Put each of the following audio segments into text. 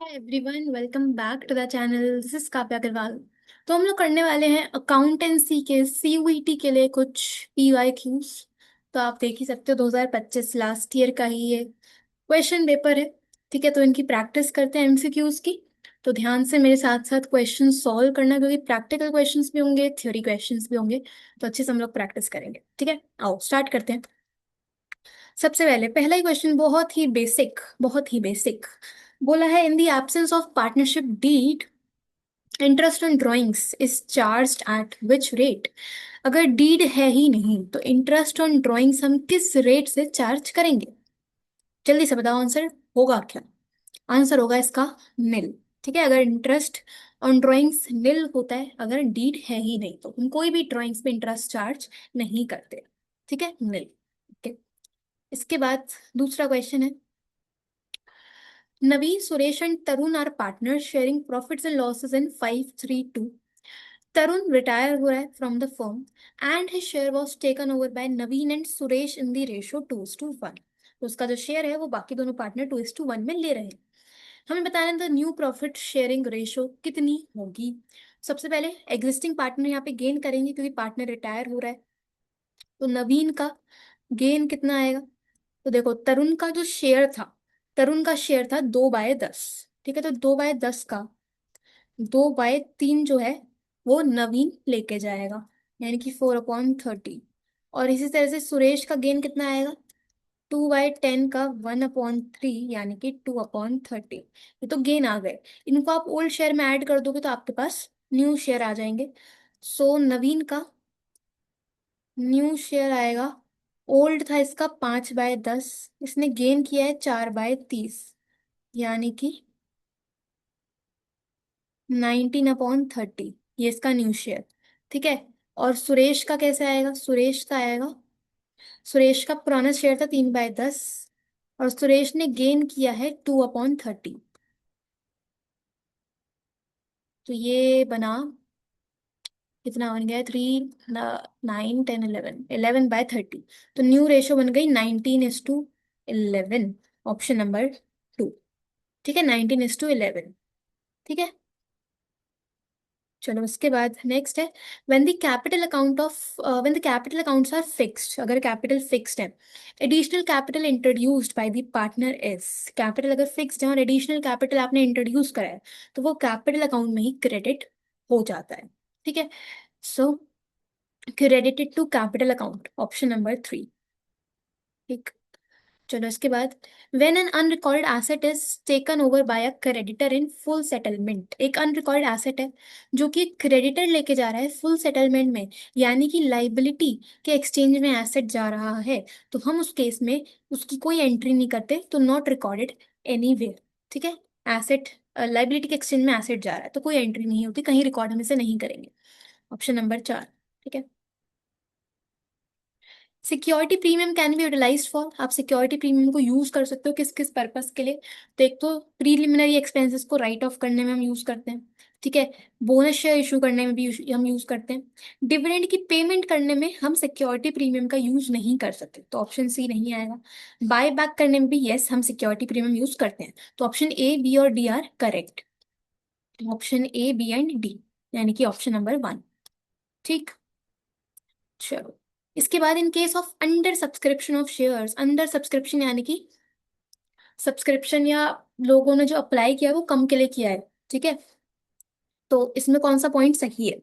Hi everyone, welcome back to the channel. This is Kavya Agarwal. तो हम लोग करने वाले हैं अकाउंटेंसी के सीयूईटी के लिए कुछ पीवाईक्यूज। तो आप देख ही सकते हो 2025 लास्ट ईयर का ही ये क्वेश्चन पेपर है। ठीक है, तो इनकी प्रैक्टिस करते हैं एमसीक्यूज की। तो ध्यान से मेरे साथ साथ क्वेश्चन सॉल्व करना, क्योंकि प्रैक्टिकल क्वेश्चंस भी होंगे, थ्योरी क्वेश्चंस भी होंगे। तो अच्छे से हम लोग प्रैक्टिस करेंगे। ठीक है, आओ स्टार्ट करते हैं। सबसे पहले पहला ही क्वेश्चन बहुत ही बेसिक बोला है, in the absence of partnership deed interest on drawings is charged at which rate. अगर डीड है ही नहीं तो इंटरेस्ट ऑन ड्राइंग्स हम किस रेट से चार्ज करेंगे? जल्दी से बताओ, आंसर होगा क्या? आंसर होगा इसका निल। ठीक है, अगर इंटरेस्ट ऑन ड्राइंग्स निल होता है, अगर डीड है ही नहीं, तो हम कोई भी ड्राइंग्स पे इंटरेस्ट चार्ज नहीं करते। ठीक है, निल। ओके, इसके बाद दूसरा क्वेश्चन है, Naveen, Suresh, and Tarun are partners sharing profits and losses in 532. Tarun retire हुआ है from the firm and his share was taken over by Naveen and Suresh in the ratio 2:1. तो उसका जो share है वो बाकी दोनों पार्टनर 2:1 में ले रहे हैं। हमें बताना था न्यू प्रॉफिट शेयरिंग रेशो कितनी होगी। सबसे पहले एग्जिस्टिंग पार्टनर यहाँ पे गेन करेंगे, क्योंकि पार्टनर रिटायर हो रहा है। तो नवीन का गेन कितना आएगा? तो देखो, तरुण का शेयर था 2/10। ठीक है, तो 2/10 का 2/3 जो है वो नवीन लेके जाएगा, यानी कि 4/30। और इसी तरह से सुरेश का गेन कितना आएगा? 2/10 का 1/3, यानी कि 2/30। ये तो गेन आ गए। इनको आप ओल्ड शेयर में ऐड कर दोगे तो आपके पास न्यू शेयर आ जाएंगे। सो नवीन का न्यू शेयर आएगा, ओल्ड था इसका 5/10, इसने गेन किया है 4/30, यानी कि 19/30। ये इसका न्यू शेयर। ठीक है, और सुरेश का कैसे आएगा? सुरेश का पुराना शेयर था 3/10, और सुरेश ने गेन किया है 2/30। तो ये बना, कितना बन गया? 3, 9, 10, 11, 11/30। तो न्यू रेशो बन गई 19:11। Option number 2। ठीक है, 19:11। ठीक है, चलो उसके बाद नेक्स्ट है, when the capital accounts are fixed. अगर कैपिटल फिक्स्ड है, additional capital introduced by the partner is. Capital अगर फिक्स्ड है और एडिशनल कैपिटल आपने इंट्रोड्यूस करा है, तो वो कैपिटल अकाउंट में ही क्रेडिट हो जाता है। ठीक है, so credited to capital account, option number 3। ठीक, चलो इसके बाद, when an unrecord asset is taken over by a creditor in full settlement. एक अनरिकॉर्ड एसेट है जो कि क्रेडिटर लेके जा रहा है फुल सेटलमेंट में, यानी कि लाइबिलिटी के एक्सचेंज में एसेट जा रहा है, तो हम उस केस में उसकी कोई एंट्री नहीं करते, तो नॉट रिकॉर्डेड एनीवेयर। ठीक है, एसेट लाइबिलिटी के एक्सचेंज में एसेट जा रहा है तो कोई एंट्री नहीं होती, कहीं रिकॉर्ड हम इसे नहीं करेंगे। Option number 4। ठीक है, security premium can be utilised for. आप सिक्योरिटी प्रीमियम को यूज कर सकते हो किस किस पर्पस के लिए? तो एक तो प्रीलिमिनरी एक्सपेंसेस को राइट ऑफ करने में हम यूज करते हैं। ठीक है, बोनस शेयर इशू करने में भी हम यूज करते हैं। डिविडेंड की पेमेंट करने में हम सिक्योरिटी प्रीमियम का यूज नहीं कर सकते, तो ऑप्शन सी नहीं आएगा। बाय बैक करने में भी यस, हम सिक्योरिटी प्रीमियम यूज करते हैं, तो ऑप्शन ए, बी और D are correct. Option A, B and D, यानी कि ऑप्शन नंबर 1। ठीक, चलो इसके बाद, in case of under subscription of shares. Under subscription यानी कि सब्सक्रिप्शन या लोगों ने जो अप्लाई किया है वो कम के लिए किया है। ठीक है, तो इसमें कौन सा पॉइंट सही है?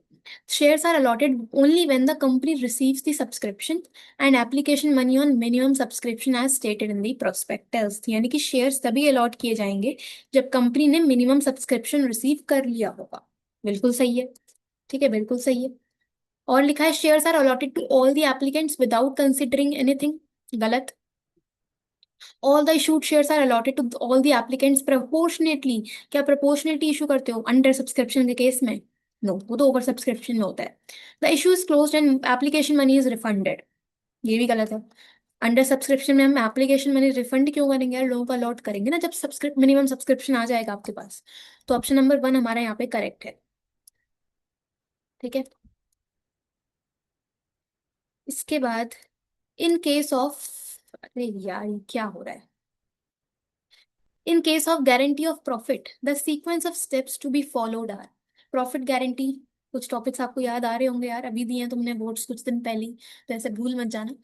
Shares are allotted only when the company receives the subscription and application money on minimum subscription as stated in the prospectus. यानी कि शेयर्स तभी अलॉट किए जाएंगे जब कंपनी ने मिनिमम सब्सक्रिप्शन रिसीव कर लिया होगा। बिल्कुल सही है। ठीक है, बिल्कुल सही है। और लिखा है, shares are allotted to all the applicants without considering anything. गलत। All the issued shares are allotted to all the applicants proportionately. क्या प्रोपोर्शनेटली इशू करते हो अंडर सब्सक्रिप्शन के केस में? नो, वो तो ओवर सब्सक्रिप्शन में होता है। The issue is closed and application money is refunded. ये भी गलत है। अंडर सब्सक्रिप्शन में हम एप्लीकेशन मनी रिफंड क्यों करेंगे यार? लोगों को अलॉट करेंगे ना जब मिनिमम सब्सक्रिप्शन आ जाएगा आपके पास। तो ऑप्शन नंबर 1 हमारा यहाँ पे करेक्ट है। ठीक है, इसके बाद, इन केस ऑफ, अरे यार ये क्या हो रहा है? In case of guarantee of profit the sequence of steps to be followed are. Profit guarantee, कुछ टॉपिक्स आपको याद आ रहे होंगे यार, अभी दिए हैं तुमने बोर्ड्स कुछ दिन पहले ही, तो ऐसे भूल मत जाना।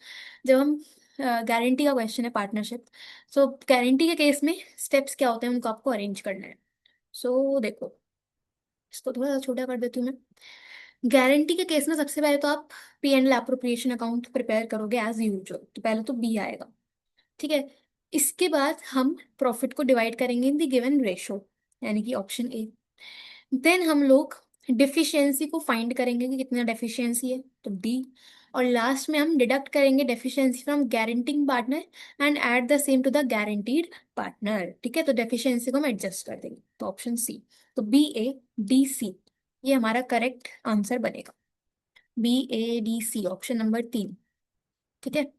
जब हम गारंटी का क्वेश्चन है पार्टनरशिप, सो गारंटी के केस में स्टेप्स क्या होते हैं उनको आपको अरेंज करना है। सो देखो, इसको थोड़ा सा छोटा कर देती हूँ मैं। गारंटी के केस में सबसे पहले तो आप P and appropriation account prepare करोगे एज यूजुअल, तो पहले तो बी आएगा। ठीक है। इसके बाद हम प्रॉफिट को डिवाइड करेंगे इन द गिवन रेशो, यानी कि ऑप्शन ए। देन हम लोग डिफिशियंसी को फाइंड करेंगे कि कितना डेफिशिएंसी है, तो डी। और लास्ट में हम डिडक्ट करेंगे deficiency from guaranteeing partner and add the same to the guaranteed partner. ठीक है, तो डेफिशिएंसी को हम एडजस्ट कर देंगे, तो ऑप्शन सी। तो बी ए डी सी, ये हमारा करेक्ट आंसर बनेगा। B A D C, option number 3। ठीक है।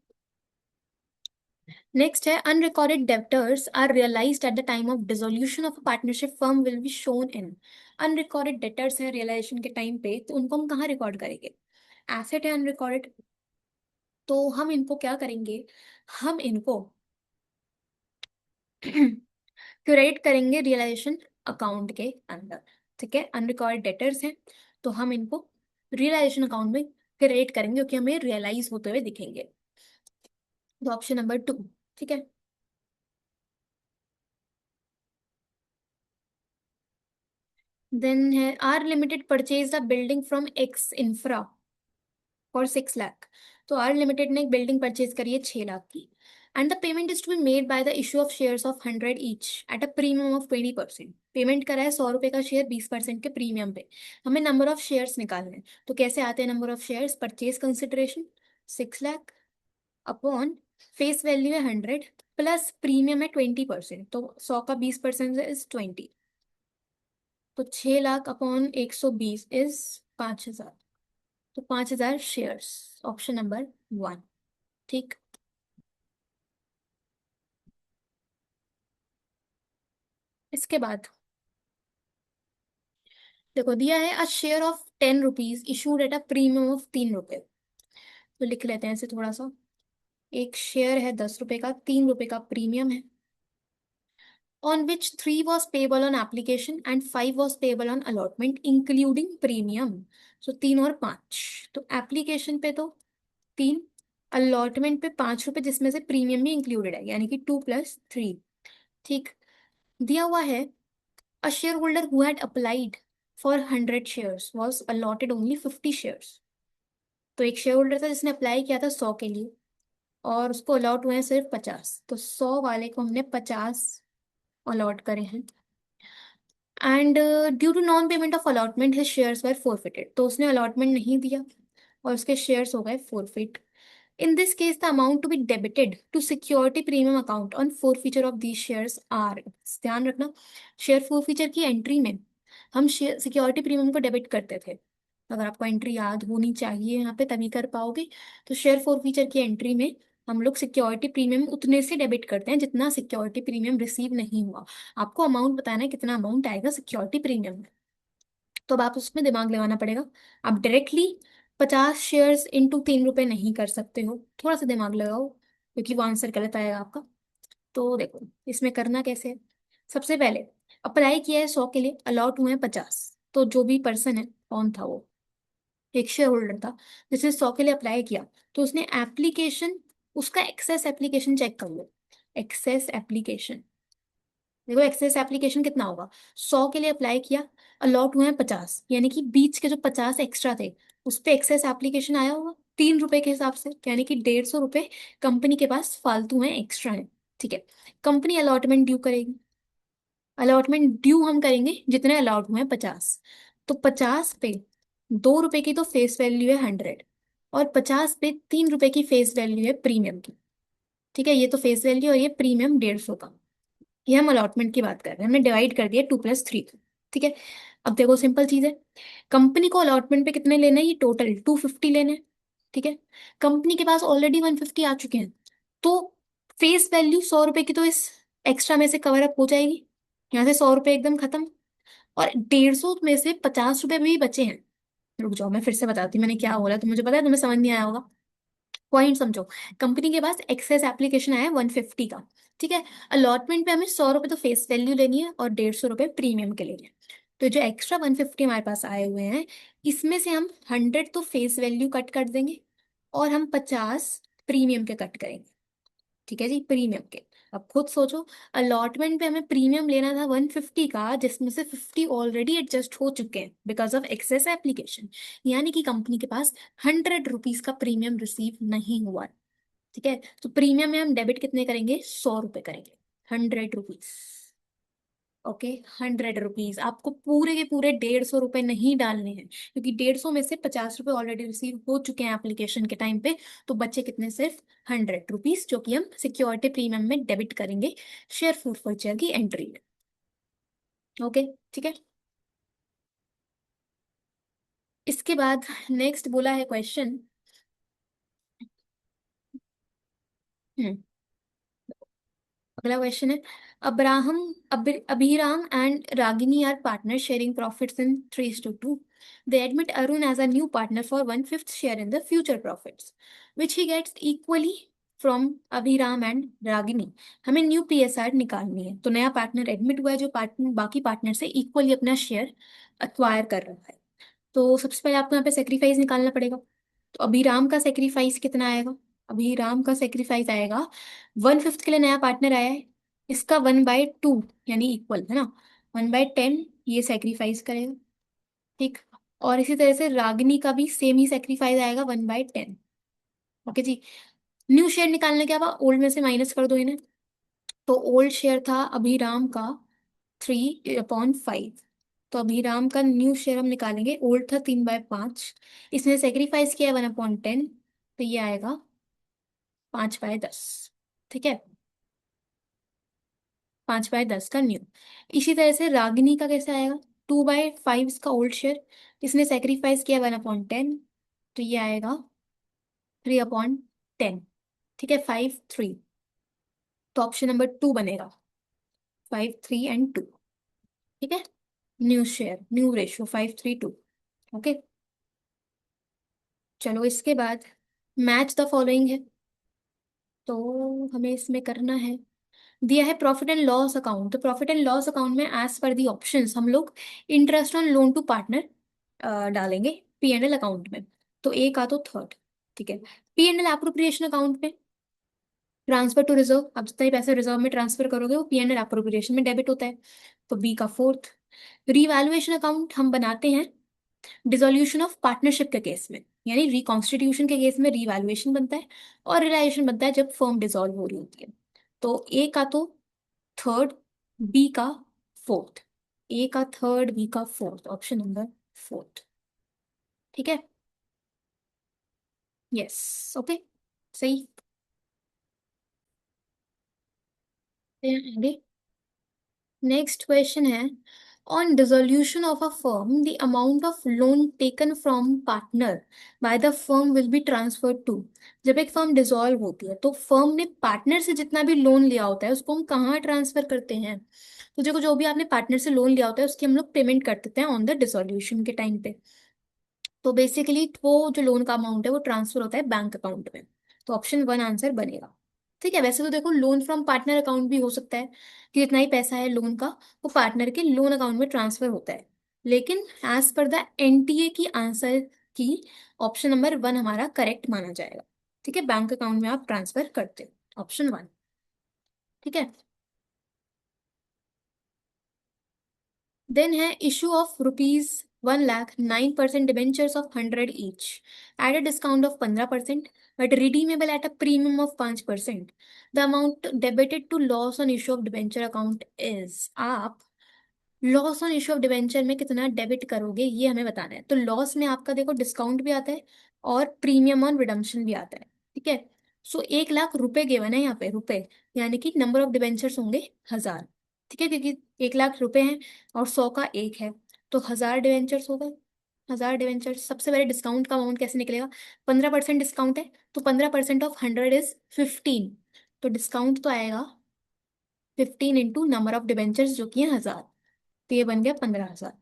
नेक्स्ट है unrecorded debtors are realised at the time of dissolution of partnership firm will be shown in. Unrecorded debtors है realisation के time पे, तो उनको हम कहाँ रिकॉर्ड करेंगे? एसेट है अनरिकॉर्डेड, तो हम इनको क्या करेंगे, हम इनको क्रिएट करेंगे रियलाइजेशन अकाउंट के अंदर। ठीक है, अनरिकॉर्डेड डेटर्स हैं, तो हम इनको रियलाइजेशन अकाउंट में क्रिएट करेंगे क्योंकि हमें रियलाइज होते हुए दिखेंगे, तो ऑप्शन नंबर 2। ठीक है। देन है R Limited purchase the building from X Infra for 6 lakh. तो आर लिमिटेड ने एक बिल्डिंग परचेज करी है 6 लाख की, and the payment is to be made by the issue of shares of 100 each at a premium of 20%। Payment करा है 100 रुपए का शेयर 20% के प्रीमियम पे। हमें नंबर ऑफ शेयर्स निकालने हैं, तो कैसे आते हैं number of shares? Purchase consideration 6 lakh upon face value है 100 प्लस प्रीमियम है 20%, तो 100 का 20% इज 20, तो 6 लाख अपॉन 120 इज 5,000, तो 5,000 शेयर्स, ऑप्शन नंबर 1। ठीक। इसके बाद देखो दिया है a share of 10 rupees issued at a premium of 3 रुपए। तो लिख लेते हैं इसे थोड़ा सा। एक शेयर है 10 रुपए का, 3 रुपए का प्रीमियम है, on which 3 was payable on application and 5 was payable on allotment including premium. So 3 और 5, तो एप्लीकेशन पे तो 3, अलॉटमेंट पे 5 रुपए जिसमें से प्रीमियम भी इंक्लूडेड है, यानी कि 2 + 3। ठीक। दिया हुआ है a shareholder who had applied for 100 shares was allotted only 50 shares। तो एक शेयर होल्डर था जिसने अप्लाई किया था 100 के लिए, और उसको अलॉट हुए हैं सिर्फ 50, तो 100 वाले को हमने 50 अलॉट करे हैं। And due to non payment of allotment his shares were forfeited, तो उसने अलॉटमेंट नहीं दिया और उसके शेयर्स हो गए forfeit. In this case, the amount to be debited to security premium account on forfeiture of these shares are, ध्यान रखना, शेयर forfeiture की एंट्री में हम शेयर सिक्योरिटी प्रीमियम को डेबिट करते थे। अगर आपको एंट्री याद होनी चाहिए यहाँ पे तभी कर पाओगे। तो शेयर forfeiture की एंट्री में हम लोग सिक्योरिटी प्रीमियम उतने से डेबिट करते हैं जितना सिक्योरिटी प्रीमियम रिसीव नहीं हुआ। आपको अमाउंट बताना है कितना अमाउंट आएगा सिक्योरिटी प्रीमियम में, तो अब आप उसमें दिमाग लगाना पड़ेगा। आप डायरेक्टली 50 शेयर्स इंटू 3 रुपए नहीं कर सकते हो, थोड़ा सा दिमाग लगाओ क्योंकि वो आंसर गलत आएगा आपका। तो देखो इसमें करना कैसे है। सबसे पहले अप्लाई किया है 100 के लिए, अलॉट हुए हैं 50, तो जो भी पर्सन है, कौन था वो, एक शेयर होल्डर था जिसने 100 के लिए अप्लाई किया, तो उसने एप्लीकेशन, उसका एक्सेस एप्लीकेशन चेक कर लो। एक्सेस एप्लीकेशन, देखो एक्सेस एप्लीकेशन कितना होगा, 100 के लिए अप्लाई किया, अलॉट हुए हैं 50, यानी कि बीच के जो 50 एक्स्ट्रा थे उस पे एक्सेस एप्लीकेशन आया होगा 3 रुपए के हिसाब से, यानी कि 150 रुपए कंपनी के पास फालतू हैं, एक्स्ट्रा हैं। ठीक है। कंपनी अलॉटमेंट ड्यू करेगी, अलॉटमेंट ड्यू हम करेंगे जितने अलॉट हुए हैं 50, तो 50 पे 2 रुपए की तो फेस वैल्यू है 100, और 50 पे 3 रुपए की फेस वैल्यू है प्रीमियम की। ठीक है, ये तो फेस वैल्यू और ये प्रीमियम 150 का। ये हम अलॉटमेंट की बात कर रहे हैं, हमने डिवाइड कर दिया 2 + 3। ठीक है। अब देखो सिंपल चीज है, कंपनी को अलॉटमेंट पे कितने लेने हैं, ये टोटल 250 लेने हैं। ठीक है। कंपनी के पास ऑलरेडी 150 आ चुके हैं, तो फेस वैल्यू 100 रुपए की तो इस एक्स्ट्रा में से कवर अप हो जाएगी, यहाँ से 100 रुपए एकदम खत्म, और 150 में से 50 रुपए भी बचे हैं। रुक जाओ मैं फिर से बताती हूँ मैंने क्या बोला, तो मुझे पता है तुम्हें समझ नहीं आया होगा। पॉइंट समझो। कंपनी के पास एक्सेस एप्लीकेशन आया है 150 का, ठीक है। अलॉटमेंट पे हमें 100 रुपये तो फेस वैल्यू लेनी है और 150 रुपये प्रीमियम के लेने हैं। तो जो एक्स्ट्रा 150 हमारे पास आए हुए हैं, इसमें से हम 100 तो फेस वैल्यू कट कर देंगे और हम 50 प्रीमियम के कट करेंगे, ठीक है जी, प्रीमियम के। अब खुद सोचो, अलॉटमेंट पे हमें प्रीमियम लेना था 150 का, जिसमें से 50 ऑलरेडी एडजस्ट हो चुके हैं बिकॉज ऑफ एक्सेस एप्लीकेशन, यानी कि कंपनी के पास 100 रुपीज का प्रीमियम रिसीव नहीं हुआ, ठीक है। तो प्रीमियम में हम डेबिट कितने करेंगे, 100 रुपए करेंगे, 100 रुपीज। Okay, 100 rupees. आपको पूरे के पूरे 150 रुपए नहीं डालने हैं, क्योंकि 150 में से 50 रुपए ऑलरेडी रिसीव हो चुके हैं एप्लीकेशन के टाइम पे। तो बच्चे कितने, सिर्फ 100 रुपीज, जो कि हम सिक्योरिटी प्रीमियम में डेबिट करेंगे शेयर फूड फॉर्चूनर की एंट्री में। ओके, ठीक है। इसके बाद नेक्स्ट बोला है क्वेश्चन। अगला क्वेश्चन है, Abraham Abhiram and Ragini are partner sharing profits in 3:2. They admit Arun as a new partner for 1/5 share in the future profits, which he gets equally from Abhiram and Ragini. हमें new PSR निकालनी है। तो नया partner admit हुआ है जो partner बाकी partner से इक्वली अपना शेयर अक्वायर कर रहा है। तो सबसे पहले आपको यहाँ पे सेक्रीफाइस निकालना पड़ेगा। तो अभिराम का सेक्रीफाइस कितना आएगा, अभिराम का सेक्रीफाइस आएगा, 1/5 के लिए नया पार्टनर आया है, इसका 1/2 यानी इक्वल है ना, 1/10 ये सेक्रीफाइस करेगा, ठीक। और इसी तरह से रागिनी का भी सेम ही सेक्रीफाइस आएगा, 1/10। ओके जी। न्यू शेयर निकालने के बाद ओल्ड में से माइनस कर दो इन्हें। तो ओल्ड शेयर था अभिराम का 3/5। तो अभिराम का न्यू शेयर हम निकालेंगे, ओल्ड था 3/5, इसने सेक्रीफाइस किया 1/10, तो ये आएगा 5/10, ठीक है, 5/10 का न्यू। इसी तरह से रागिनी का कैसे आएगा, 2/5 इसका ओल्ड शेयर, इसने सेक्रीफाइस किया 1/10, तो ये आएगा 3/10, ठीक है, 5/3। तो ऑप्शन नंबर 2 बनेगा, 5/3 और 2, ठीक है। New share, new ratio 5/3/2। Okay, चलो इसके बाद मैच द फॉलोइंग है। तो हमें इसमें करना है, दिया है प्रॉफिट एंड लॉस अकाउंट। तो प्रॉफिट एंड लॉस अकाउंट में एज पर दी ऑप्शंस हम लोग interest on loan to partner डालेंगे P&L अकाउंट में। तो ए का तो थर्ड, ठीक है। P&L एप्रोप्रिएशन अकाउंट में ट्रांसफर टू रिजर्व, आप जितना ही पैसे रिजर्व में ट्रांसफर करोगे वो P&L एप्रोप्रिएशन में डेबिट होता है। तो बी का फोर्थ। रीवैल्यूएशन अकाउंट हम बनाते हैं डिसोल्यूशन ऑफ पार्टनरशिप के केस में, यानी रिकॉन्स्टिट्यूशन के केस में रीवैल्यूएशन बनता है और रियलाइजेशन बनता है जब फर्म डिसॉल्व हो रही होती है। तो ए का तो थर्ड, बी का फोर्थ, ए का थर्ड, बी का फोर्थ, ऑप्शन नंबर फोर्थ, ठीक है। यस, ओके, सही है। आगे नेक्स्ट क्वेश्चन है, on dissolution of a firm the amount of loan taken from partner by the firm will be transfer to. जब एक फर्म डिसॉल्व होती है तो फर्म ने पार्टनर से जितना भी लोन लिया होता है उसको हम कहाँ ट्रांसफर करते हैं। तो देखो, जो भी आपने पार्टनर से लोन लिया होता है उसकी हम लोग पेमेंट कर देते हैं ऑन द डिसोल्यूशन के टाइम पे। तो बेसिकली वो जो लोन का अमाउंट है वो ट्रांसफर होता है बैंक अकाउंट में। तो ऑप्शन 1 आंसर बनेगा, ठीक है। वैसे तो देखो, लोन फ्रॉम पार्टनर अकाउंट भी हो सकता है कि जितना ही पैसा है लोन का वो पार्टनर के लोन अकाउंट में ट्रांसफर होता है, लेकिन एज पर द एनटीए की आंसर की ऑप्शन नंबर 1 हमारा करेक्ट माना जाएगा, ठीक है। बैंक अकाउंट में आप ट्रांसफर करते हो, ऑप्शन 1, ठीक है। देन है issue of ₹1,00,000 9% debentures of 100 each at a discount of 15%, but redeemable at a premium of 5%। The amount debited to loss on issue of debenture account is. आप loss on issue of debenture में कितना debit करोगे ये हमें बताना है। तो loss में आपका देखो डिस्काउंट भी आता है और प्रीमियम ऑन रिडम्पशन भी आता है, ठीक है। सो 1,00,000 रुपए गिवन है यहाँ पे, रुपए यानी कि नंबर ऑफ डिबेंचर्स होंगे 1,000, ठीक है, क्योंकि 1,00,000 रुपए हैं और 100 का एक है, तो 1,000 डिवेंचर्स हो गए। 1,000 डिवेंचर्स, सबसे पहले डिस्काउंट का अमाउंट कैसे निकलेगा, 15% डिस्काउंट है, तो 15% ऑफ 100 इज 15। तो डिस्काउंट तो आएगा 15 इंटू नंबर ऑफ डिवेंचर्स जो कि है 1,000, तो ये बन गया 15,000।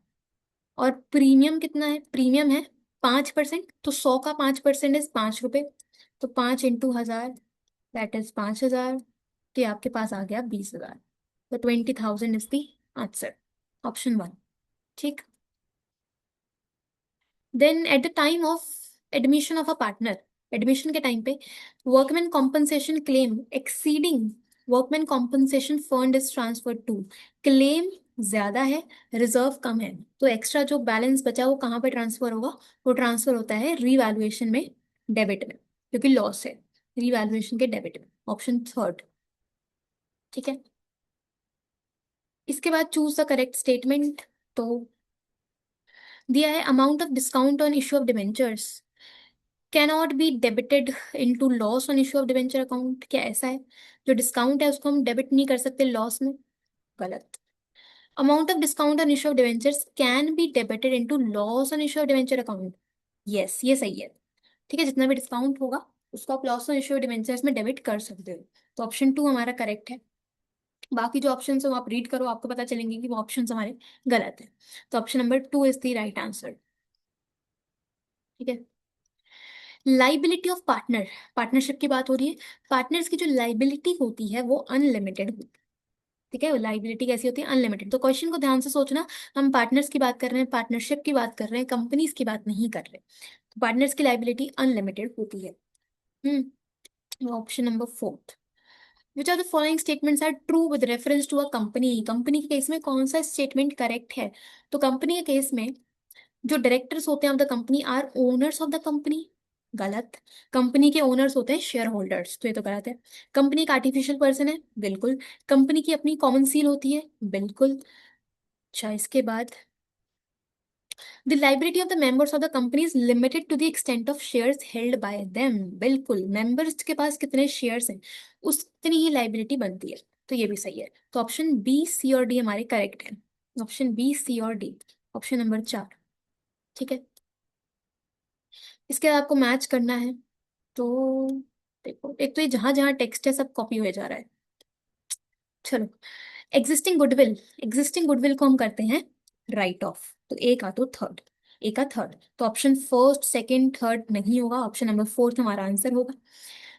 और प्रीमियम कितना है, प्रीमियम है 5%, तो 100 का 5% इज 5 रुपए, तो 5 × 1000 दैट इज 5,000, तो ये आपके पास आ गया 20,000। तो 20,000 is the answer, option one. ठीक। Then at the time of admission of a partner, admission के टाइम पे workman compensation claim exceeding workman compensation fund is transfer to. Claim ज्यादा है, रिजर्व कम है, तो एक्स्ट्रा जो बैलेंस बचा वो कहाँ पे ट्रांसफर होगा? वो ट्रांसफर होता है रीवैल्यूएशन में, डेबिट में, क्योंकि लॉस है, रीवैल्यूएशन के डेबिट में, ऑप्शन थर्ड। ठीक है। इसके बाद चूज द करेक्ट स्टेटमेंट। तो दिया है amount of discount on issue of debentures cannot be debited into loss on issue of debenture account. क्या ऐसा है? जो डिस्काउंट है उसको हम डेबिट नहीं कर सकते लॉस में? गलत। Amount of discount on issue of debentures can be debited into loss on issue of debenture account. Yes, ये सही है। ठीक है, जितना भी डिस्काउंट होगा उसको आप loss on issue of debentures में डेबिट कर सकते हो। तो ऑप्शन टू हमारा करेक्ट है। बाकी जो ऑप्शन है वो आप रीड करो, आपको पता चलेंगे कि वो ऑप्शन हमारे गलत है। तो option number two is the right answer. ठीक है। लाइबिलिटी ऑफ पार्टनर, पार्टनरशिप की बात हो रही है। पार्टनर्स की जो लाइबिलिटी होती है वो अनलिमिटेड होती है। ठीक है, लाइबिलिटी कैसी होती है? अनलिमिटेड। तो क्वेश्चन को ध्यान से सोचना, हम पार्टनर्स की बात कर रहे हैं, पार्टनरशिप की बात कर रहे हैं, कंपनीज की बात नहीं कर रहे। तो पार्टनर्स की लाइबिलिटी अनलिमिटेड होती है। Option number fourth. Which are the following statements are true with reference to a company. Company के केस में कौन सा स्टेटमेंट करेक्ट है? तो कंपनी के केस में जो डायरेक्टर्स होते हैं of the company are owners of the company. गलत। कंपनी के ओनर्स होते हैं शेयर होल्डर्स, तो ये तो गलत है। कंपनी का आर्टिफिशियल पर्सन है, बिल्कुल। कंपनी की अपनी कॉमन सील होती है, बिल्कुल। अच्छा, इसके बाद the liability of the members of the company is limited to the extent of shares held by them. बिल्कुल, मेंबर्स के पास कितने शेयर्स हैं उतनी ही लाइबिलिटी बनती है। तो ये भी सही है। तो ऑप्शन बी, सी और डी हमारे करेक्ट है। ऑप्शन बी, सी और डी, ऑप्शन नंबर चार। ठीक है। इसके बाद आपको मैच करना है। तो देखो, एक तो ये जहां जहां टेक्स्ट है सब कॉपी हुए जा रहा है। चलो, एग्जिस्टिंग गुडविल, एग्जिस्टिंग गुडविल को हम करते हैं राइट ऑफ। तो ए का तो थर्ड, ए का थर्ड, तो ऑप्शन फर्स्ट सेकंड थर्ड नहीं होगा, ऑप्शन नंबर फोर्थ हमारा आंसर होगा।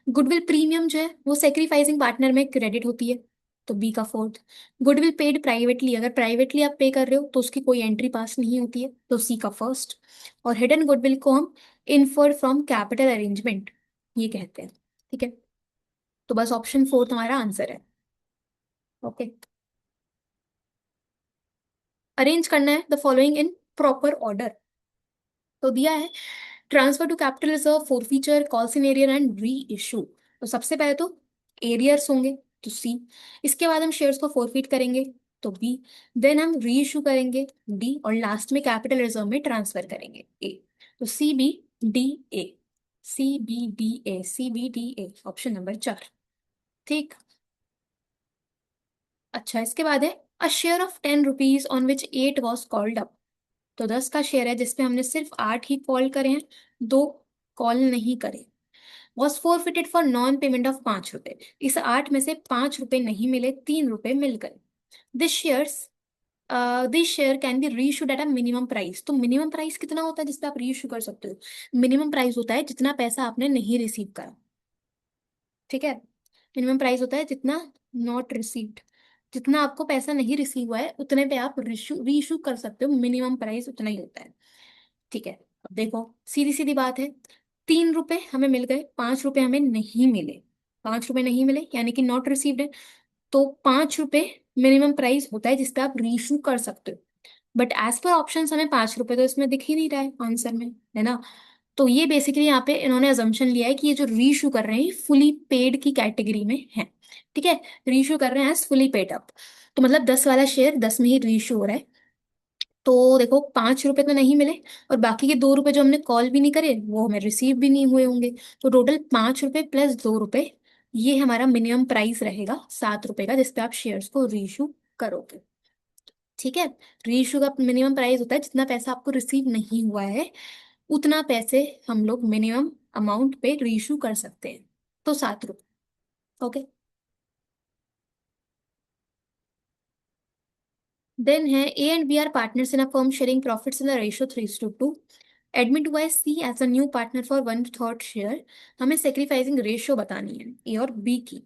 गुडविल प्रीमियम जो है वो सेक्रीफाइसिंग पार्टनर में क्रेडिट होती है, तो बी का फोर्थ। गुडविल पेड प्राइवेटली, अगर प्राइवेटली आप पे कर रहे हो तो उसकी कोई एंट्री पास नहीं होती है, तो सी का फर्स्ट। और हिडन गुडविल को हम इनफर्ड फ्रॉम कैपिटल अरेंजमेंट ये कहते हैं। ठीक है, तो बस ऑप्शन फोर्थ हमारा आंसर है। ओके। अरेंज करना है the following in proper order. तो दिया है transfer to capital reserve, forfeiture, calls in arrear and reissue. तो सबसे पहले तो एरियर्स होंगे, तो सी। इसके बाद हम शेयर्स को फोरफीट करेंगे, तो बी। देन हम री इशू करेंगे, डी। और लास्ट में कैपिटल रिजर्व में ट्रांसफर करेंगे, ए। तो C B D A, C B D A, C B D A, option number चार। ठीक। अच्छा, इसके बाद है a share of 10 rupees on which 8 was called up. तो 10 का शेयर है जिसपे हमने सिर्फ 8 ही कॉल करे हैं, दो कॉल नहीं करे। Was forfeited for non payment of 5 रुपए। इस 8 में से 5 रुपए नहीं मिले, 3 रुपए मिल गए। This shares this share can be reissued at a minimum price. तो मिनिमम प्राइस कितना होता है जिसपे आप रीइशू कर सकते हो? मिनिमम प्राइस होता है जितना पैसा आपने नहीं रिसीव करा। ठीक है, मिनिमम प्राइस होता है जितना नॉट रिसीव्ड, जितना आपको पैसा नहीं रिसीव हुआ है उतने पे आप रीइशू कर सकते हो, मिनिमम प्राइस उतना ही होता है। ठीक है। अब देखो, सीधी सीधी बात है, 3 रुपए हमें मिल गए, 5 रुपए हमें नहीं मिले। 5 रुपए नहीं मिले यानी कि नॉट रिसीव्ड है, तो 5 रुपए मिनिमम प्राइस होता है जिसपे आप रीइशू कर सकते हो। बट एज पर ऑप्शन हमें 5 रुपए तो इसमें दिख ही नहीं रहा है आंसर में, है ना? तो ये बेसिकली यहाँ पे इन्होंने अजम्पशन लिया है कि ये जो रीइशू कर रहे हैं फुली पेड की कैटेगरी में है। ठीक है, रीइशू कर रहे हैं एज फुली पेड अप, तो मतलब 10 वाला शेयर 10 में ही रीइशू हो रहा है। तो देखो, 5 रुपए तो नहीं मिले, और बाकी के 2 रुपए जो हमने कॉल भी नहीं करे वो हमें रिसीव भी नहीं हुए होंगे। तो टोटल 5 रुपए प्लस 2 रुपए, ये हमारा मिनिमम प्राइस रहेगा 7 रुपए का, जिसपे आप शेयर्स को रीइशू करोगे। ठीक है, रीइशू का मिनिमम प्राइस होता है जितना पैसा आपको रिसीव नहीं हुआ है उतना पैसे हम लोग मिनिमम अमाउंट पे रीइशू कर सकते हैं, तो 7 रुपए। ओके। देन है A and B are partners in a firm sharing profits in the ratio 3:2। Admit हुआ है C as a new partner for one third share. हमें सेक्रीफाइसिंग रेशियो बतानी है ए और बी की।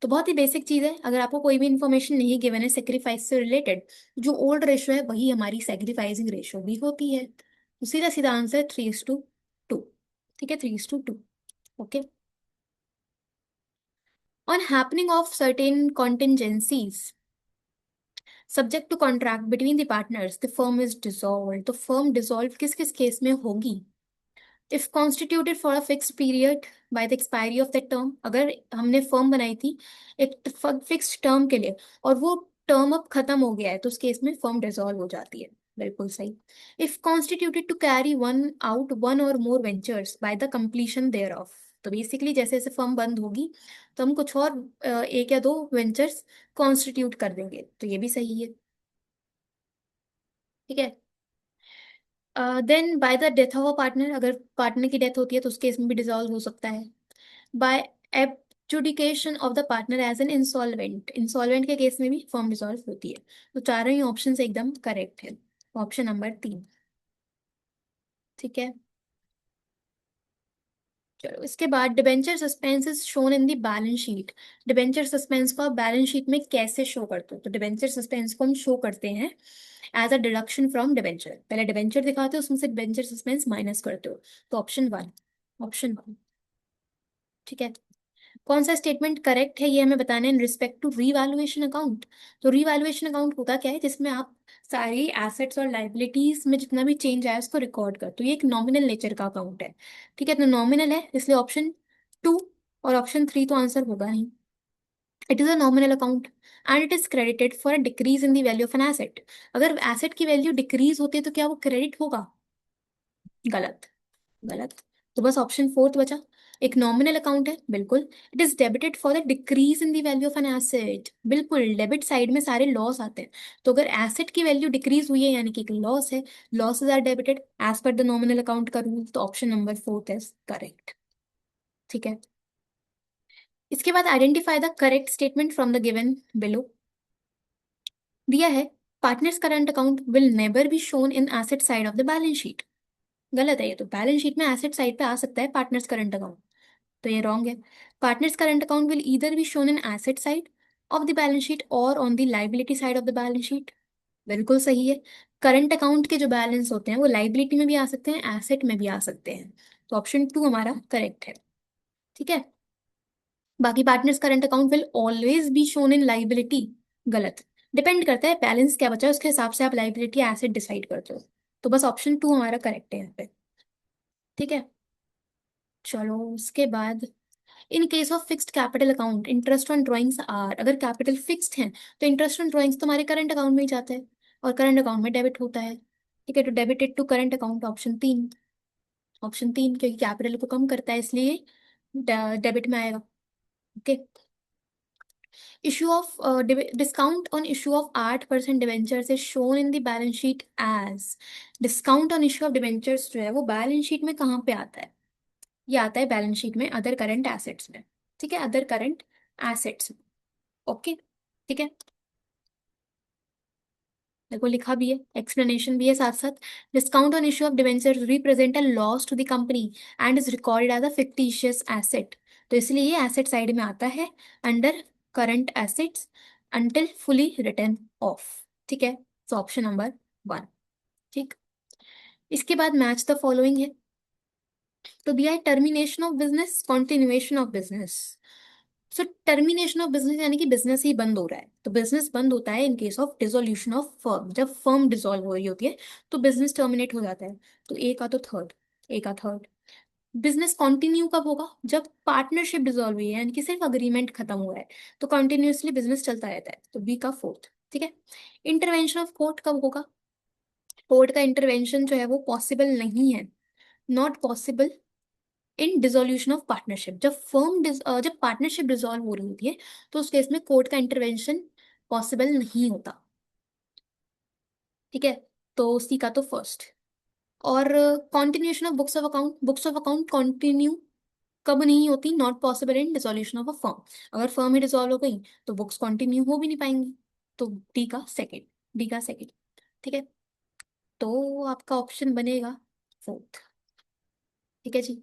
तो बहुत ही बेसिक चीज है, अगर आपको कोई भी इन्फॉर्मेशन नहीं गिवन है सेक्रीफाइस से रिलेटेड, जो ओल्ड रेशियो है वही हमारी सेक्रीफाइसिंग रेशियो भी होती है। तो सीधा सीधा आंसर 3:2। ठीक है, 3:2। Okay. On happening of certain contingencies subject to contract between the partners the firm is dissolve. तो फर्म डिसॉल्व किस किस केस में होगी? If constituted for a fix period by the expiry of that term. अगर हमने firm बनाई थी एक फिक्स टर्म के लिए और वो टर्म अब खत्म हो गया है, तो उस केस में फर्म डिसॉल्व हो जाती है। बिल्कुल सही। If constituted to carry one out one और more ventures by the completion thereof. तो बेसिकली जैसे जैसे फर्म बंद होगी तो हम कुछ और एक या दो वेंचर्स कॉन्स्टिट्यूट कर देंगे, तो ये भी सही है। ठीक है। Then by the death of a partner, अगर पार्टनर की डेथ होती है तो उस केस में भी डिसॉल्व हो सकता है। By adjudication of the partner as an insolvent, insolvent के केस में भी फर्म डिसॉल्व होती है। तो चारों ही ऑप्शन एकदम करेक्ट है। Option number 3। ठीक है। चलो इसके बाद debenture suspense is shown in the balance sheet. Debenture suspense को आप बैलेंस शीट में कैसे शो करते हो? तो डिबेंचर सस्पेंस को हम शो करते हैं as a deduction from debenture. पहले डिबेंचर दिखाते हो, उसमें से डिबेंचर सस्पेंस माइनस करते हो। तो ऑप्शन 1। ऑप्शन 1। ठीक है। कौन सा स्टेटमेंट करेक्ट है ये हमें बताना है in respect to revaluation account. तो रीवैल्यूएशन अकाउंट होता क्या है? जिसमें आप सारी एसेट्स और लाइबिलिटीज में जितना भी चेंज आया उसको रिकॉर्ड कर। तो ये एक नॉमिनल नेचर का अकाउंट है। ठीक है, तो नॉमिनल है इसलिए ऑप्शन 2 और ऑप्शन 3 तो आंसर होगा नहीं। It is a nominal account and it is credited for a decrease in the value of an asset. अगर एसेट की वैल्यू डिक्रीज होती है तो क्या वो क्रेडिट होगा? गलत। गलत। तो बस ऑप्शन 4 बचा। एक नॉमिनल अकाउंट है, बिल्कुल। It is debited for the decrease in the value of an asset. बिल्कुल, डेबिट साइड में सारे लॉस आते हैं। तो अगर एसेट की वैल्यू डिक्रीज हुई है यानी कि एक लॉस है, losses are debited as per the nominal account का रूल। तो ऑप्शन नंबर 4 इज करेक्ट। ठीक है। इसके बाद identify the correct statement from the given below. दिया है partners current account will never be shown in asset side of the balance sheet. गलत है ये, तो बैलेंस शीट में एसेट साइड पे आ सकता है पार्टनर्स करंट अकाउंट, तो ये रॉन्ग है। Partners current account will either be shown in asset side of the balance sheet और on the liability side of the balance sheet. बिल्कुल सही है। करंट अकाउंट के जो बैलेंस होते हैं वो लाइबिलिटी में भी आ सकते हैं, एसेट में भी आ सकते हैं। तो ऑप्शन 2 हमारा करेक्ट है। ठीक है। बाकी partners current account will always be shown in liability. गलत। डिपेंड करता है बैलेंस क्या बचा है उसके हिसाब से आप लाइबिलिटी एसेट डिसाइड करते हो। तो बस ऑप्शन 2 हमारा करेक्ट है यहाँ पे। ठीक है। चलो उसके बाद in case of fixed capital account interest on drawings are. अगर कैपिटल फिक्स्ड है तो इंटरेस्ट ऑन ड्राइंग्स तुम्हारे करंट अकाउंट में ही जाता है और करंट अकाउंट में डेबिट होता है। ठीक है, तो debited to current account option 3। Option 3 क्योंकि कैपिटल को कम करता है इसलिए डेबिट में आएगा। Okay. Issue of discount on issue of 8% debentures is shown in the balance sheet as. Discount on issue of debentures जो है वो बैलेंस शीट में कहाँ पे आता है? ये आता है बैलेंस शीट में अदर करंट एसेट्स में। ठीक है, अदर करंट एसेट्स। ओके। ठीक है। देखो लिखा भी है, एक्सप्लेनेशन भी है साथ साथ। Discount on issue of debenture represent a loss to the company and is recorded as a fictitious asset. तो इसलिए ये एसेट साइड में आता है under current assets until fully written off. ठीक है, तो ऑप्शन नंबर 1। ठीक। इसके बाद मैच द फॉलोइंग है। तो दिया है termination of business, continuation of business. So termination of business यानी कि बिजनेस ही बंद हो रहा है। तो बिजनेस बंद होता है in case of dissolution of firm. जब फर्म डिसॉल्व हो रही होती है तो बिजनेस टर्मिनेट हो जाता है। तो ए का थर्ड। बिजनेस कंटिन्यू कब होगा? जब पार्टनरशिप डिसॉल्व हुई है यानी कि सिर्फ अग्रीमेंट खत्म हुआ है, तो कंटिन्यूअसली बिजनेस चलता रहता है। तो बी का 4th। ठीक है। इंटरवेंशन ऑफ कोर्ट कब होगा? कोर्ट का इंटरवेंशन जो है वो पॉसिबल नहीं है, not possible in dissolution of partnership. जब पार्टनरशिप डिसॉल्व हो रही होती है तो उस केस में कोर्ट का इंटरवेंशन पॉसिबल नहीं होता। ठीक है, तो सी का तो फर्स्ट। और continuation of books of account continue कब नहीं होती? Not possible in dissolution of a firm. अगर फर्म ही डिसॉल्व हो गई तो बुक्स कंटिन्यू हो भी नहीं पाएंगी। तो डी का सेकेंड। ठीक है, तो आपका ऑप्शन बनेगा फोर्थ। ठीक है जी।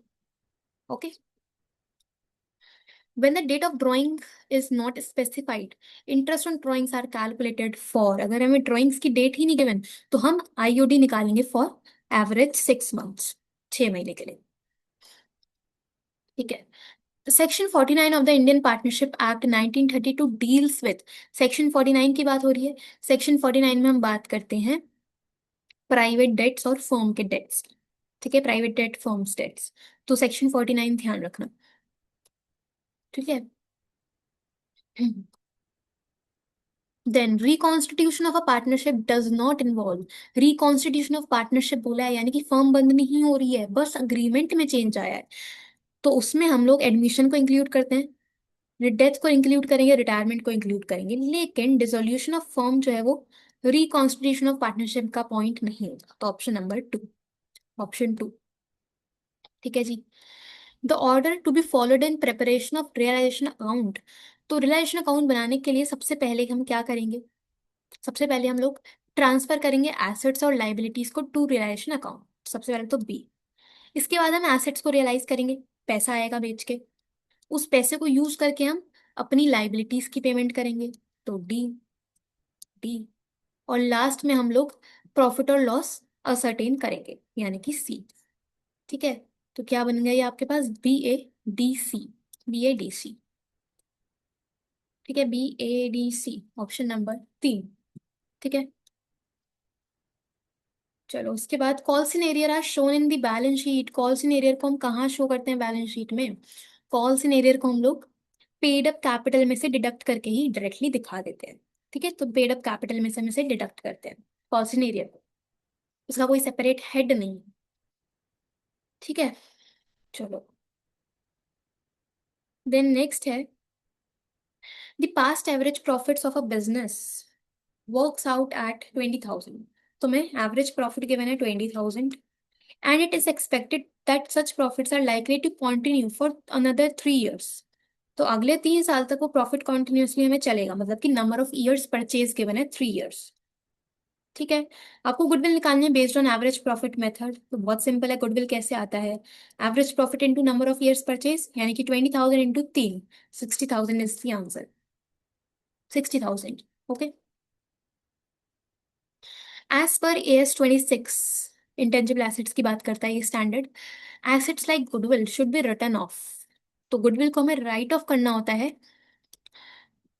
Okay. when the date of drawing is not specified, interest on drawings are calculated for, अगर हमें drawings की डेट ही नहीं गिवन तो हम आईओडी निकालेंगे फॉर एवरेज 6 मंथ्स, 6 महीने के लिए। ठीक है। Section 49 of the Indian partnership act 1932 deals with, section 49 की बात हो रही है। सेक्शन 49 में हम बात करते हैं प्राइवेट डेट्स और फर्म के डेट्स। ठीक है, प्राइवेट डेट, फर्म्स डेट्स। तो सेक्शन 49 ध्यान रखना। ठीक है। Then reconstitution of a partnership does not involve, reconstitution of partnership बोला है यानी कि फर्म बंद नहीं हो रही है, बस अग्रीमेंट में चेंज आया है। तो उसमें हम लोग एडमिशन को इंक्लूड करते हैं, डेथ को इंक्लूड करेंगे, रिटायरमेंट को इंक्लूड करेंगे, लेकिन डिसोल्यूशन ऑफ फर्म जो है वो रिकॉन्स्टिट्यूशन ऑफ पार्टनरशिप का पॉइंट नहीं होगा। तो ऑप्शन नंबर 2, ऑप्शन 2। ठीक है जी। The order to be followed in preparation of realisation account, तो रियलाइजेशन अकाउंट बनाने के लिए सबसे पहले हम क्या करेंगे, सबसे पहले हम लोग ट्रांसफर करेंगे एसेट्स और लाइबिलिटीज को टू रियलाइजेशन अकाउंट, सबसे पहले तो बी। इसके बाद हम एसेट्स को रियलाइज करेंगे, पैसा आएगा बेच के, उस पैसे को यूज करके हम अपनी लाइबिलिटीज की पेमेंट करेंगे, तो डी, डी। और लास्ट में हम लोग प्रॉफिट और लॉस असरटेन करेंगे यानी कि सी। ठीक है। तो क्या बन गया ये आपके पास, B A D C, B A D C. ठीक है, B A D C, option number 3। ठीक है। चलो उसके बाद call in arrear are shown in the balance sheet, call in arrear को हम कहाँ शो करते हैं बैलेंस शीट में, कॉल सिनेरियर को हम लोग पेड अप कैपिटल में से डिडक्ट करके ही डायरेक्टली दिखा देते हैं। ठीक है, तो पेड अप कैपिटल में से हम इसे डिडक्ट करते हैं कॉल सिनेरियर को, उसका कोई सेपरेट हेड नहीं है। ठीक है। चलो देन नेक्स्ट है the past average profits of a business works out at 20,000। तुम्हें एवरेज प्रॉफिट गिवन है 20,000 and it is expected that such profits are likely to continue for another 3 years। तो अगले 3 साल तक वो प्रॉफिट कॉन्टिन्यूसली हमें चलेगा, मतलब कि number of years purchase given है 3 इयर्स। ठीक है। आपको गुडविल निकालनी है based on average profit method, तो बहुत सिंपल है, गुडविल कैसे आता है, average profit into number of years purchase यानी कि 20,000 into 3, 60,000 is the answer, 60,000। Okay. As per AS 26 intangible assets की बात करता है ये standard, assets like goodwill should be written off, तो गुडविल को हमें राइट ऑफ करना होता है।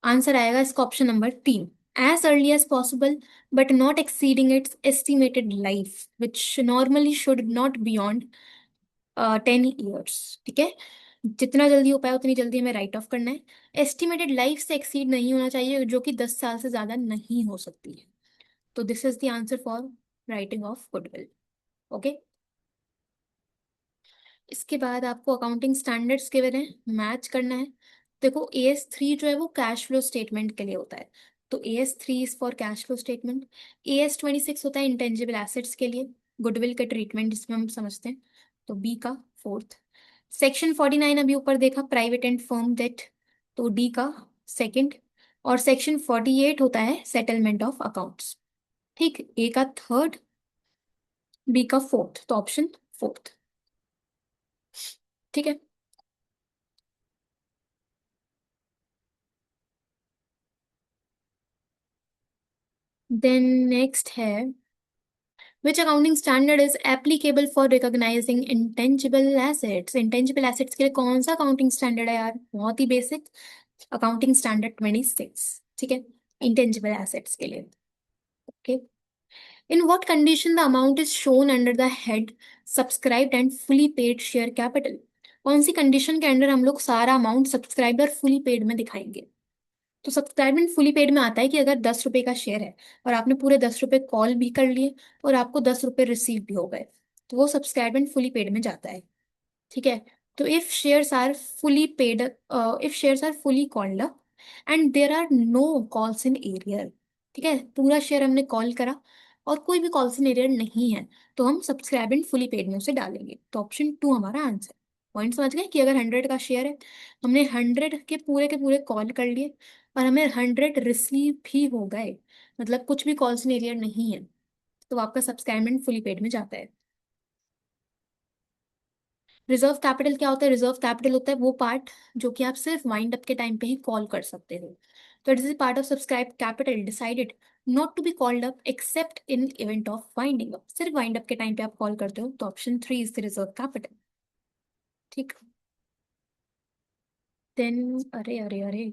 आंसर आएगा इसका option number 3, as early as possible but not exceeding its estimated life which normally should not beyond 10 years. ठीक है, जितना जल्दी हो पाए उतनी जल्दी हमें राइट ऑफ करना है, एस्टिमेटेड लाइफ से एक्सीड नहीं होना चाहिए जो कि 10 साल से ज्यादा नहीं हो सकती है। तो this is the answer for writing of goodwill. Okay. इसके बाद आपको अकाउंटिंग स्टैंडर्ड्स के बारे में मैच करना है। देखो AS 3 जो है वो कैश फ्लो स्टेटमेंट के लिए होता है, तो AS 3 is for cash flow statement. AS 26 होता है इंटेंजिबल एसेट्स के लिए, गुडविल का ट्रीटमेंट जिसमें हम समझते हैं, तो बी का फोर्थ। सेक्शन 49 अभी ऊपर देखा प्राइवेट एंड फर्म डेट, तो डी का सेकंड। और सेक्शन 48 होता है सेटलमेंट ऑफ अकाउंट्स। ठीक, ए का थर्ड, बी का फोर्थ, तो ऑप्शन फोर्थ। ठीक है। देन नेक्स्ट है which accounting standard is applicable for recognising intangible assets, intangible assets के लिए कौन सा अकाउंटिंग स्टैंडर्ड है यार, बहुत ही बेसिक, अकाउंटिंग स्टैंडर्ड 26। ठीक है, इंटेंजिबल एसेट्स के लिए। Okay. In what condition the amount is shown under the head subscribed and fully paid share capital, कौन सी कंडीशन के अंडर हम लोग सारा अमाउंट सब्सक्राइब और फुली पेड में दिखाएंगे। तो सब्सक्राइब फुली पेड में आता है कि अगर 10 रुपए का शेयर है और आपने पूरे 10 रुपए कॉल भी कर लिए और आपको 10 रुपए रिसीव भी हो गए, तो वो सब्सक्राइब फुली पेड में जाता है। ठीक है। तो if shares are fully paid, if shares are fully called up and there are no calls in arrear, ठीक है, पूरा शेयर हमने कॉल करा और कोई भी कॉल्स इन एरियर नहीं है, तो हम सब्सक्राइब एंड फुली पेड में उसे डालेंगे, तो ऑप्शन 2 हमारा आंसर। पॉइंट समझ गए कि अगर 100 का शेयर है, हमने 100 के पूरे कॉल कर लिए और हमें 100 रिसीव भी हो गए, मतलब कुछ भी कॉल्स इन एरियर नहीं है, तो आपका सब्सक्राइब एंड फुली पेड में जाता है। रिजर्व कैपिटल क्या होता है? रिजर्व कैपिटल होता है वो पार्ट जो कि आप सिर्फ वाइंड अप के टाइम पे ही कॉल कर सकते हो। तो it is part of subscribe capital decided not to be called up except in event of winding up. सिर्फ वाइंड अप के टाइम पे आप कॉल करते हो, तो option 3 is the reserve capital. ठीक। देन, अरे अरे अरे,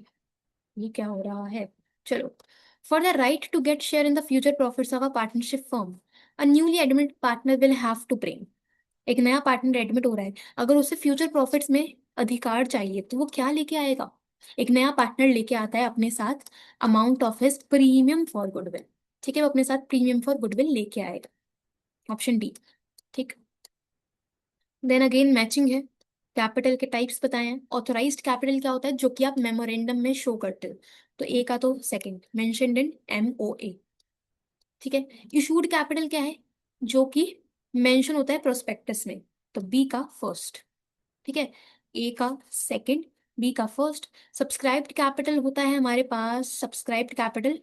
ये क्या हो रहा है? चलो। For the right to get share in the future profits of a partnership firm, a newly admit partner will have to bring. एक नया पार्टनर एडमिट हो रहा है, अगर उसे फ्यूचर प्रॉफिट्स में अधिकार चाहिए तो वो क्या लेके आएगा? एक नया पार्टनर लेके आता है अपने साथ amount of his premium for goodwill. ठीक है, वो अपने साथ प्रीमियम फॉर गुडविल लेके आएगा। Option D. ठीक। देन अगेन मैचिंग है। कैपिटल के टाइप्स बताए हैं। ऑथोराइज्ड कैपिटल क्या होता है? जो कि आप मेमोरेंडम में शो करते हो। तो ए का तो सेकंड मेंशन्ड इन MOA। ठीक है। इशूड कैपिटल क्या है? जो कि मेंशन होता है प्रोस्पेक्टस में। तो बी का फर्स्ट। ठीक है। ए का सेकंड, बी का फर्स्ट। सब्सक्राइब्ड कैपिटल होता है हमारे पास। Subscribed capital,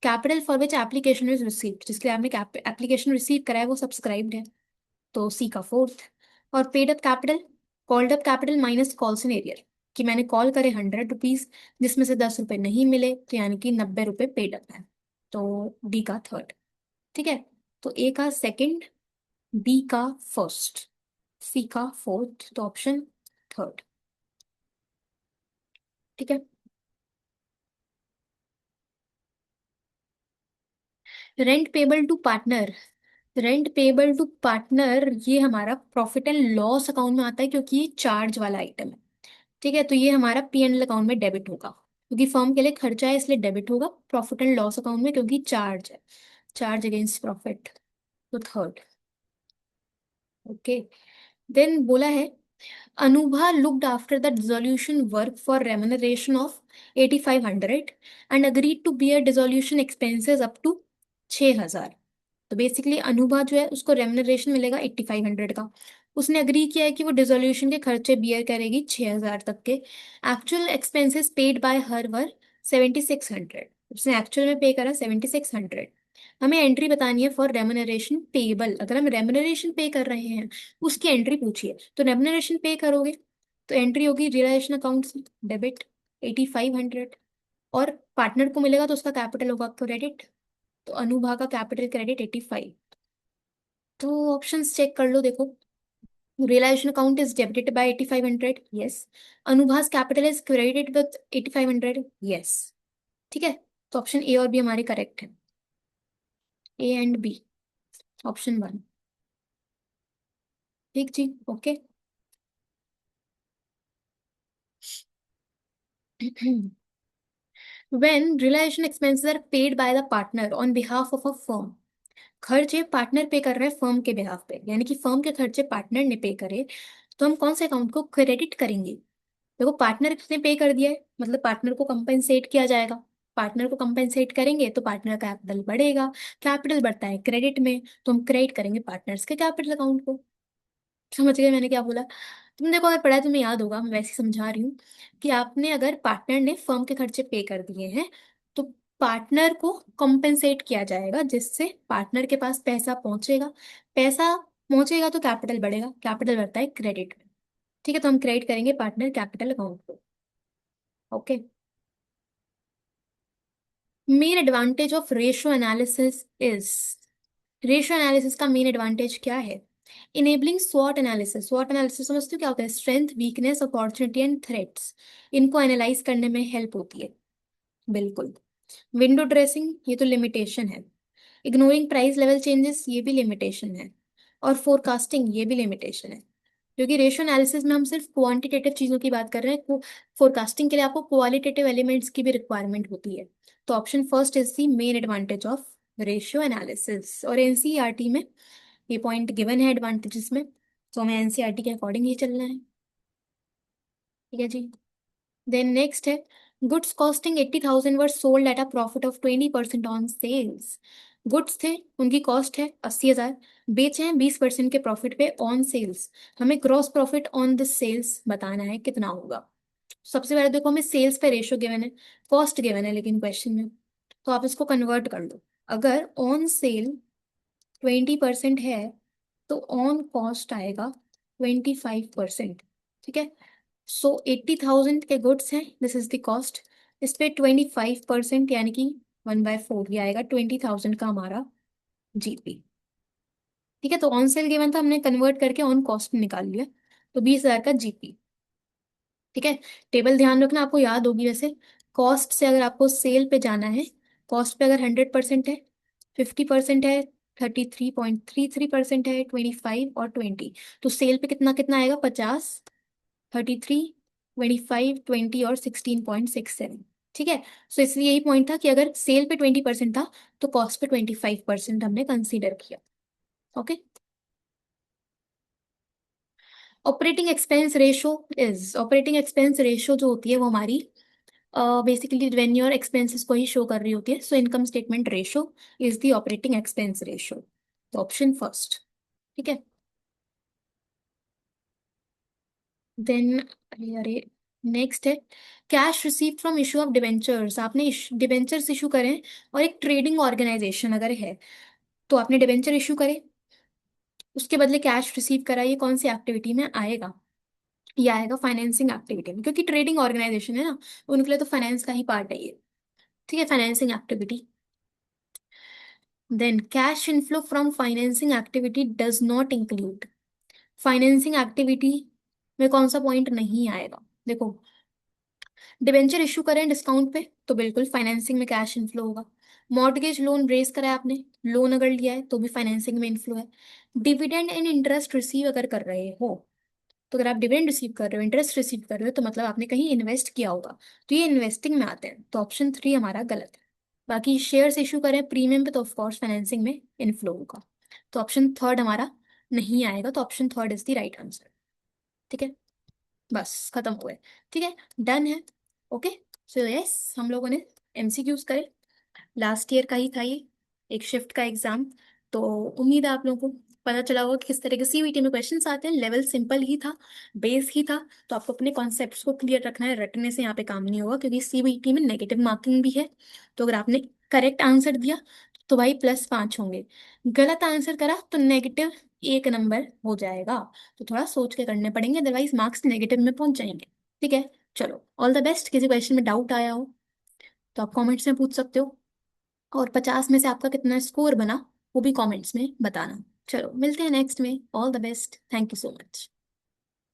capital for which application is received, जिसके लिए आपने एप्लीकेशन रिसीव करा है वो सब्सक्राइब्ड है। तो सी का फोर्थ। और paid up capital, called up capital minus calls in arrear, कि मैंने कॉल करे 100 रुपीज, जिसमें से 10 रुपए नहीं मिले, तो यानी कि 90 रुपए पेड अप है। तो डी का थर्ड। ठीक है। तो ए का सेकंड, बी का फर्स्ट, सी का फोर्थ, तो ऑप्शन थर्ड। ठीक है। Rent payable to partner, rent payable to partner ये हमारा प्रॉफिट एंड लॉस अकाउंट में आता है, क्योंकि ये चार्ज वाला आइटम है। ठीक है, तो ये हमारा P&L अकाउंट में डेबिट होगा, क्योंकि फर्म के लिए खर्चा है इसलिए डेबिट होगा। प्रॉफिट एंड लॉस अकाउंट में क्योंकि चार्ज है, चार्ज अगेंस्ट प्रॉफिट। तो थर्ड। ओके। देन बोला है Anubha looked after the dissolution work for remuneration of 8500 and agreed to bear dissolution expenses up to 6000। तो बेसिकली अनुभा जो है उसको रेमुनरेशन मिलेगा 8500 का। उसने अग्री किया है कि वो डिसोल्यूशन के खर्चे बियर करेगी 6000 तक के। Actual expenses paid by her वर 7600। उसने एक्चुअल में पे करा 7600। हमें एंट्री बतानी है फॉर रेमुनरेशन पेबल। अगर हम रेमुनरेशन पे कर रहे हैं उसकी एंट्री पूछिए, तो रेमुनरेशन पे करोगे तो एंट्री होगी रियलाइजेशन अकाउंट से डेबिट 8500। और पार्टनर को मिलेगा तो उसका कैपिटल होगा क्रेडिट। तो अनुभा का कैपिटल क्रेडिट 85। तो ऑप्शंस चेक कर लो, देखो। Realization account is debited by 8500, yes. अनुभा capital is credited with 8500, yes. ठीक है। तो ऑप्शन ए और बी हमारे करेक्ट है। A and B, option 1। ठीक जी, okay. When realization expenses are paid by the partner on behalf of a firm, खर्चे पार्टनर पे कर रहे हैं फर्म के बिहाफ पे, यानी कि फर्म के खर्चे पार्टनर ने पे करे, तो हम कौन से अकाउंट को क्रेडिट करेंगे? देखो, पार्टनर ने पे कर दिया है मतलब पार्टनर को कंपेंसेट किया जाएगा। पार्टनर को कंपेंसेट करेंगे तो पार्टनर का कैपिटल बढ़ेगा। कैपिटल बढ़ता है क्रेडिट में, तो हम क्रेडिट करेंगे पार्टनर्स के कैपिटल अकाउंट को। समझ गए मैंने क्या बोला? तुमने देखो, अगर पढ़ा है तुम्हें याद होगा, मैं वैसे ही समझा रही हूँ कि आपने अगर पार्टनर ने फर्म के खर्चे पे कर दिए हैं तो पार्टनर को कॉम्पेंसेट किया जाएगा, जिससे पार्टनर के पास पैसा पहुंचेगा। पैसा पहुंचेगा तो कैपिटल बढ़ेगा, कैपिटल बढ़ता है क्रेडिट में। ठीक है, तो हम क्रेडिट करेंगे पार्टनर कैपिटल अकाउंट को। Okay. Main advantage of ratio analysis is, ratio analysis का मेन एडवांटेज क्या है? Enabling स्वॉट analysis. स्वॉट एनालिसिस समझते हो क्या होता है? Strength, weakness, opportunity and threats, इनको एनालाइज करने में हेल्प होती है। बिल्कुल। विंडो ड्रेसिंग, ये तो लिमिटेशन है। इग्नोरिंग प्राइस लेवल चेंजेस, ये भी लिमिटेशन है। और फोरकास्टिंग, ये भी लिमिटेशन है। क्योंकि रेशियो एनालिसिस में हम सिर्फ क्वांटिटेटिव चीजों की बात कर रहे हैं, फोरकास्टिंग के लिए आपको क्वालिटेटिव एलिमेंट्स की भी रिक्वायरमेंट होती है। तो option first is the main advantage of ratio analysis. और एनसीईआरटी में ये पॉइंट गिवन है एडवांटेजेस में, तो हमें एनसीईआरटी के अकॉर्डिंग ही चलना है। ठीक है जी। देन नेक्स्ट है, goods costing 80,000 were sold at a profit of 20% on sales. Goods थे, उनकी कॉस्ट है 80,000, बेचे हैं 20% के प्रॉफिट पे ऑन सेल्स। हमें gross profit on this sales बताना है कितना होगा। सबसे पहले देखो, हमें सेल्स पे रेशियो गिवन है, कॉस्ट गिवन है लेकिन क्वेश्चन में, तो आप इसको कन्वर्ट कर दो। अगर ऑन सेल 20% है तो ऑन कॉस्ट आएगा 25%। ठीक है, सो 80,000 के गुड्स हैं, दिस इज द कॉस्ट। इस पे 25% यानी कि 1/4 ही आएगा, 20,000 का हमारा जीपी। ठीक है, तो ऑन सेल गिवन था, हमने कन्वर्ट करके ऑन कॉस्ट निकाल लिया, तो 20,000 का जीपी। ठीक है, टेबल ध्यान रखना, आपको याद होगी वैसे। कॉस्ट से अगर आपको सेल पे जाना है, कॉस्ट पे अगर 100% है, 50% है, 33.33% है, 25 और 20, तो सेल पे कितना कितना आएगा? 50, 33, 25, 20 और 16.67। ठीक है, सो इसलिए यही पॉइंट था कि अगर सेल पे 20% था तो कॉस्ट पे 25% हमने कंसीडर किया। Okay, operating expense ratio is, operating expense ratio जो होती है वो हमारी बेसिकली रेवेन्यू और एक्सपेंसेस को ही शो कर रही होती है। So income statement ratio is the operating expense ratio, तो ऑप्शन फर्स्ट। ठीक है, देन अरे अरे, नेक्स्ट है cash receive from issue of debentures. आपने डिबेंचर्स इशू करें और एक ट्रेडिंग ऑर्गेनाइजेशन अगर है, तो आपने डिबेंचर इशू करे, उसके बदले कैश रिसीव करा, ये कौन सी एक्टिविटी में आएगा? ये आएगा फाइनेंसिंग एक्टिविटी में, क्योंकि ट्रेडिंग ऑर्गेनाइजेशन है ना, उनके लिए तो फाइनेंस का ही पार्ट है ये। ठीक है, financing activity. Then cash inflow from financing activity does not include, financing activity में कौन सा पॉइंट नहीं आएगा? देखो, डिबेंचर इशू करें डिस्काउंट पे तो बिल्कुल फाइनेंसिंग में कैश इनफ्लो होगा। मॉर्टगेज लोन रेज करा है आपने, लोन अगर लिया है तो भी फाइनेंसिंग में इनफ्लो है। डिविडेंड एंड इंटरेस्ट रिसीव अगर कर रहे हो, तो अगर आप डिविडेंड रिसीव कर रहे हो, इंटरेस्ट रिसीव कर रहे हो, तो मतलब आपने कहीं इन्वेस्ट किया होगा, तो ये इन्वेस्टिंग में आते हैं, तो ऑप्शन 3 हमारा गलत है। बाकी शेयर्स इशू करें प्रीमियम पे तो ऑफकोर्स फाइनेंसिंग में इनफ्लो होगा, तो ऑप्शन थर्ड हमारा नहीं आएगा, तो option third is the right answer. ठीक है, बस खत्म हुए। ठीक है, डन है। ओके, सो यस, हम लोगों ने एमसीक्यूज करे, लास्ट ईयर का ही था ये, एक शिफ्ट का एग्जाम। तो उम्मीद है आप लोगों को पता चला होगा कि किस तरह के सीवीटी में क्वेश्चंस आते हैं। लेवल सिंपल ही था, बेस ही था, तो आपको अपने कॉन्सेप्ट्स को क्लियर रखना है, रटने से यहाँ पे काम नहीं होगा, क्योंकि सीवीटी में नेगेटिव मार्किंग भी है। तो अगर आपने करेक्ट आंसर दिया तो भाई +5 होंगे, गलत आंसर करा तो -1 नंबर हो जाएगा। तो थोड़ा सोच के करने पड़ेंगे, अदरवाइज मार्क्स नेगेटिव में पहुंच जाएंगे। ठीक है, चलो ऑल द बेस्ट। किसी क्वेश्चन में डाउट आया हो तो आप कमेंट्स में पूछ सकते हो, और 50 में से आपका कितना स्कोर बना वो भी कमेंट्स में बताना। चलो मिलते हैं नेक्स्ट में, all the best, thank you so much.